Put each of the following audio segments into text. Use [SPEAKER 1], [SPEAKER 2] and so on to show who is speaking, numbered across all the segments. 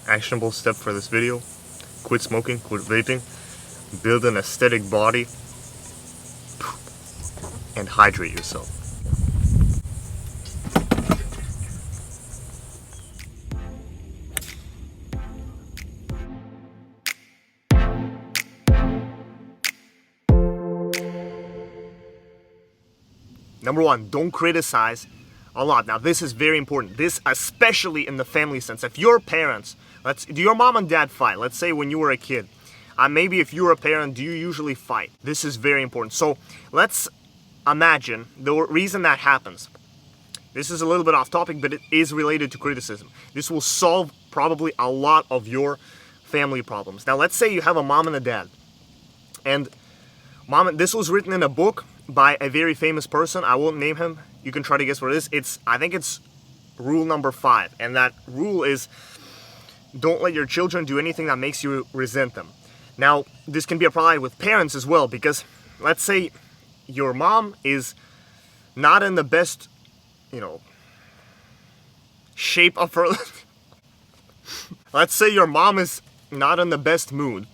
[SPEAKER 1] actionable step for this video. Quit smoking, quit vaping, build an aesthetic body, and hydrate yourself. Number one, don't criticize a lot. Now this is very important. This especially in the family sense. If your parents, do your mom and dad fight? Let's say when you were a kid. Maybe if you're a parent, do you usually fight? This is very important. So let's imagine the reason that happens. This is a little bit off topic, but it is related to criticism. This will solve probably a lot of your family problems. Now let's say you have a mom and a dad. And this was written in a book by a very famous person. I won't name him. You can try to guess what it is. I think it's rule number 5. And that rule is, don't let your children do anything that makes you resent them. Now, this can be applied with parents as well, because let's say your mom is not in the best, shape of her... Let's say your mom is not in the best mood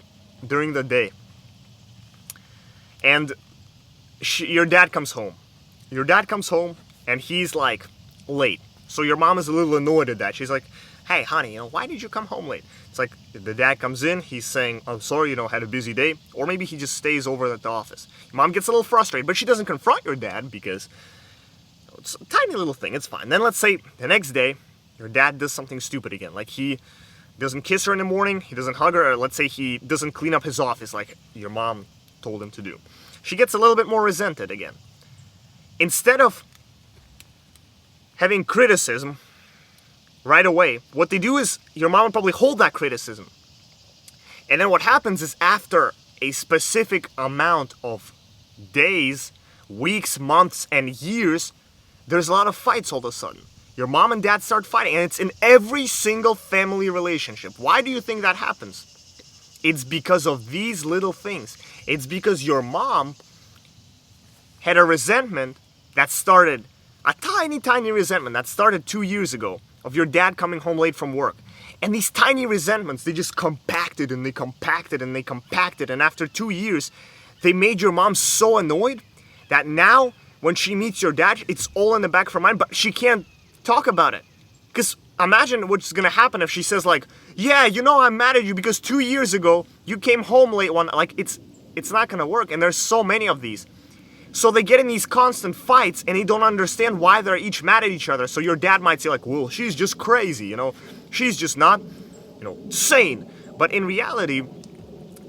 [SPEAKER 1] during the day. And your dad comes home. Your dad comes home and he's like late. So your mom is a little annoyed at that. She's like, hey honey, why did you come home late? It's like the dad comes in, he's saying, I'm sorry, had a busy day. Or maybe he just stays over at the office. Your mom gets a little frustrated, but she doesn't confront your dad because it's a tiny little thing, it's fine. Then let's say the next day, your dad does something stupid again. Like he doesn't kiss her in the morning, he doesn't hug her, or let's say he doesn't clean up his office like your mom told him to do. She gets a little bit more resented again. Instead of having criticism right away, what they do is your mom will probably hold that criticism. And then what happens is after a specific amount of days, weeks, months, and years, there's a lot of fights all of a sudden. Your mom and dad start fighting, and it's in every single family relationship. Why do you think that happens? It's because of these little things. It's because your mom had a resentment that started, a tiny, tiny resentment that started 2 years ago of your dad coming home late from work. And these tiny resentments, they just compacted and they compacted and they compacted. And after 2 years, they made your mom so annoyed that now when she meets your dad, it's all in the back of her mind, but she can't talk about it. Because imagine what's going to happen if she says like, yeah, I'm mad at you because 2 years ago you came home late it's not going to work. And there's so many of these. So they get in these constant fights and they don't understand why they're each mad at each other. So your dad might say like, well, she's just crazy, she's just not, sane. But in reality,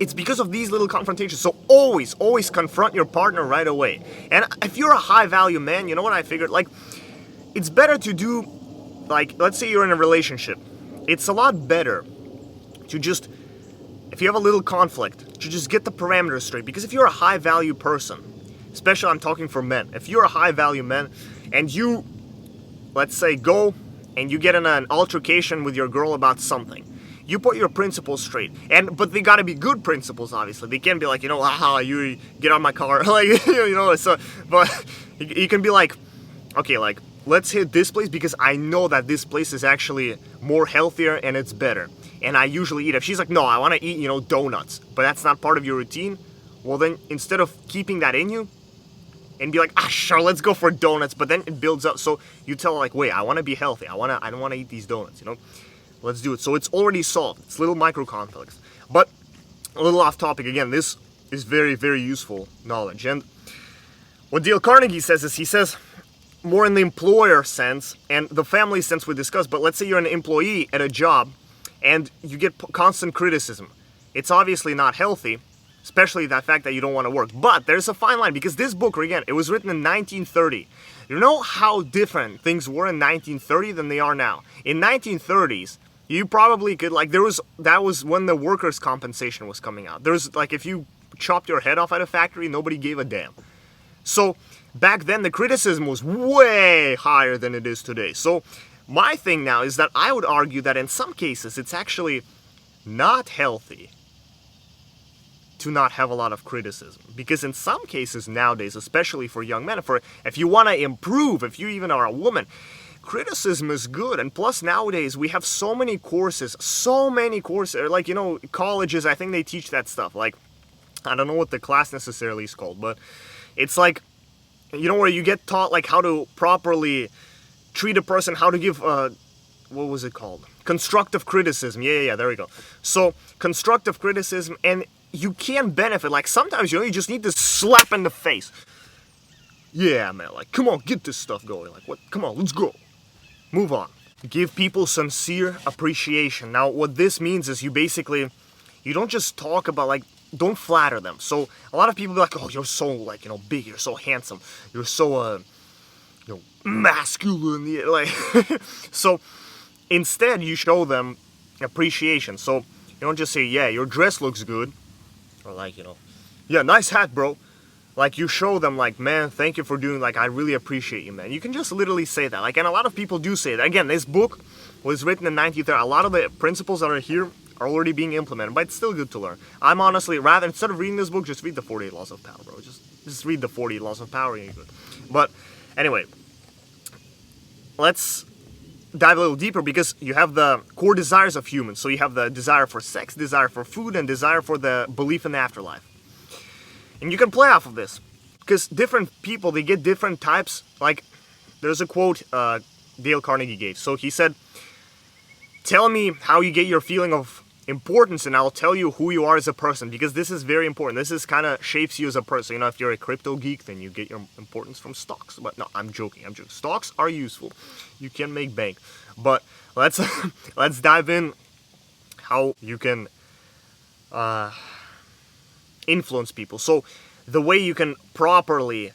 [SPEAKER 1] it's because of these little confrontations. So always, always confront your partner right away. And if you're a high value man, you know what I figured? Like, it's better to do, let's say you're in a relationship. It's a lot better to just, if you have a little conflict, to just get the parameters straight. Because if you're a high value person, especially I'm talking for men, if you're a high value man and you, let's say, go and you get in an altercation with your girl about something, you put your principles straight. But they gotta be good principles, obviously. They can't be like, you get out of my car, but you can be like, okay, let's hit this place because I know that this place is actually more healthier and it's better. And I usually eat. If she's like, no, I want to eat, donuts, but that's not part of your routine, well then, instead of keeping that in you, and be like, sure, let's go for donuts, but then it builds up, so you tell her like, wait, I want to be healthy, I don't want to eat these donuts, let's do it. So it's already solved. It's little micro conflicts. But a little off topic again, this is very, very useful knowledge. And what Dale Carnegie says is, he says, more in the employer sense and the family sense we discussed, but let's say you're an employee at a job and you get constant criticism. It's obviously not healthy, especially that fact that you don't want to work. But there's a fine line, because this book, again, it was written in 1930. You know how different things were in 1930 than they are now. In 1930s, you probably could, that was when the workers' compensation was coming out. There's, if you chopped your head off at a factory, nobody gave a damn. So, back then, the criticism was way higher than it is today. So, my thing now is that I would argue that in some cases, it's actually not healthy to not have a lot of criticism. Because in some cases nowadays, especially for young men, if you want to improve, if you even are a woman, criticism is good. And plus nowadays we have so many courses, like, you know, colleges, I think they teach that stuff. Like, I don't know what the class necessarily is called, but it's like, you know, where you get taught like how to properly treat a person, how to give what was it called? Constructive criticism. Yeah, there we go. So constructive criticism, and you can benefit. Like sometimes, you know, you just need to slap in the face. Yeah, man, like, come on, get this stuff going. Like, what? Come on, let's go. Move on. Give people sincere appreciation. Now, what this means is you don't just talk about, like, don't flatter them. So a lot of people be like, oh, you're so, like, you know, big, you're so handsome, you're so, you know, masculine, like, so instead you show them appreciation. So you don't just say, yeah, your dress looks good, or like, you know, yeah, nice hat, bro. Like, you show them, like, man, thank you for doing, like, I really appreciate you, man. You can just literally say that. Like, and a lot of people do say that. Again, this book was written in 1930. A lot of the principles that are here are already being implemented, but it's still good to learn. I'm honestly, rather, instead of reading this book, just read the 48 Laws of Power, bro. Just read the 48 Laws of Power, and you're good. But, anyway, let's dive a little deeper, because you have the core desires of humans. So you have the desire for sex, desire for food, and desire for the belief in the afterlife. And you can play off of this, because different people, they get different types. Like, there's a quote Dale Carnegie gave. So he said, tell me how you get your feeling of importance, and I'll tell you who you are as a person, because this is very important. This is kind of shapes you as a person. You know, if you're a crypto geek, then you get your importance from stocks. But no, I'm joking. Stocks are useful. You can make bank. But let's let's dive in how you can influence people. So the way you can properly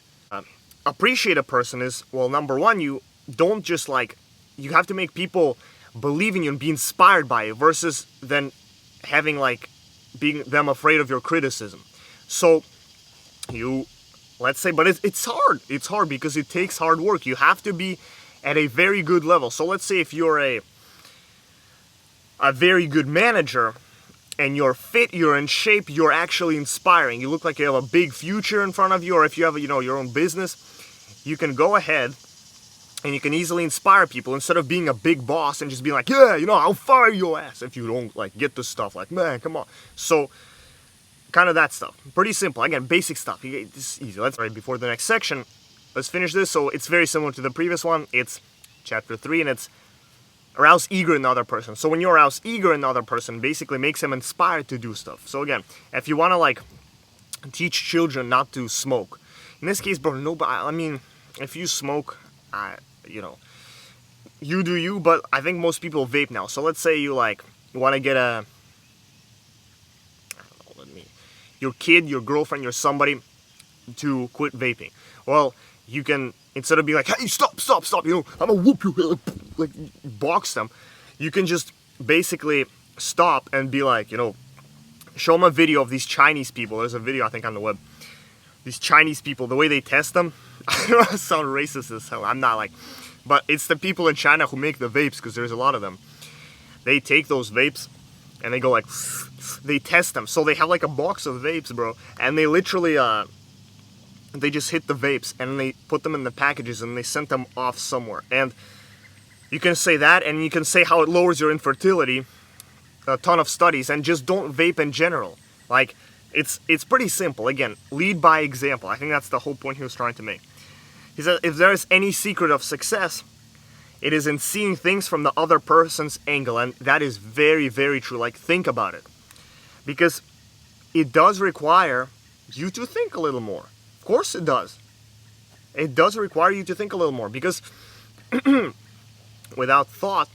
[SPEAKER 1] appreciate a person is, well, number one, you don't just, like, you have to make people believe in you and be inspired by you, versus then having, like, being them afraid of your criticism. So you, let's say, but it's hard because it takes hard work. You have to be at a very good level. So let's say if you're a very good manager, and you're fit, you're in shape, you're actually inspiring, you look like you have a big future in front of you, or if you have, you know, your own business, you can go ahead and you can easily inspire people, instead of being a big boss and just being like, yeah, you know, I'll fire your ass if you don't, like, get this stuff. Like, man, come on. So kind of that stuff. Pretty simple. Again, basic stuff. This is easy. Let's, right before the next section, let's finish this. So it's very similar to the previous one. It's chapter 3, and it's arouse eager in another person. So when you arouse eager in another person, basically makes them inspired to do stuff. So again, if you want to, like, teach children not to smoke, in this case, bro, nobody, I mean, if you smoke, you know, you do you, but I think most people vape now. So let's say you, like, you want to get a, I don't know, your kid, your girlfriend, your somebody to quit vaping. Well, you can, instead of being like, hey, stop, you know, I'm gonna whoop you, like, box them, you can just basically stop and be like, you know, show them a video of these Chinese people. There's a video, I think, on the web. These Chinese people, the way they test them, I don't want to sound racist as hell, I'm not, like, but it's the people in China who make the vapes, because there's a lot of them. They take those vapes, and they go like, they test them. So they have like a box of vapes, bro, and they literally, they just hit the vapes, and they put them in the packages, and they sent them off somewhere. And you can say that, and you can say how it lowers your infertility, a ton of studies, and just don't vape in general. Like, it's pretty simple. Again, lead by example. I think that's the whole point he was trying to make. He said, if there is any secret of success, it is in seeing things from the other person's angle. And that is very, very true. Like, think about it. Because it does require you to think a little more. Of course it does. It does require you to think a little more. Because without thought,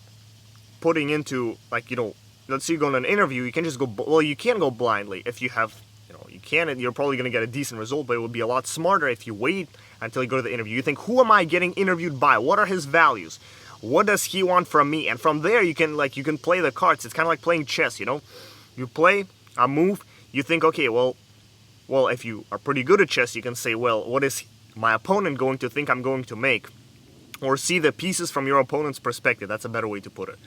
[SPEAKER 1] putting into, like, you know, let's say you go on an interview, you can just go, well, you can go blindly if you have, you know, you can, and you're probably going to get a decent result, but it would be a lot smarter if you wait until you go to the interview. You think, who am I getting interviewed by? What are his values? What does he want from me? And from there, you can play the cards. It's kind of like playing chess, you know? You play a move, you think, okay, well, if you are pretty good at chess, you can say, well, what is my opponent going to think I'm going to make? Or see the pieces from your opponent's perspective. That's a better way to put it.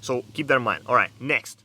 [SPEAKER 1] So keep that in mind. All right, next.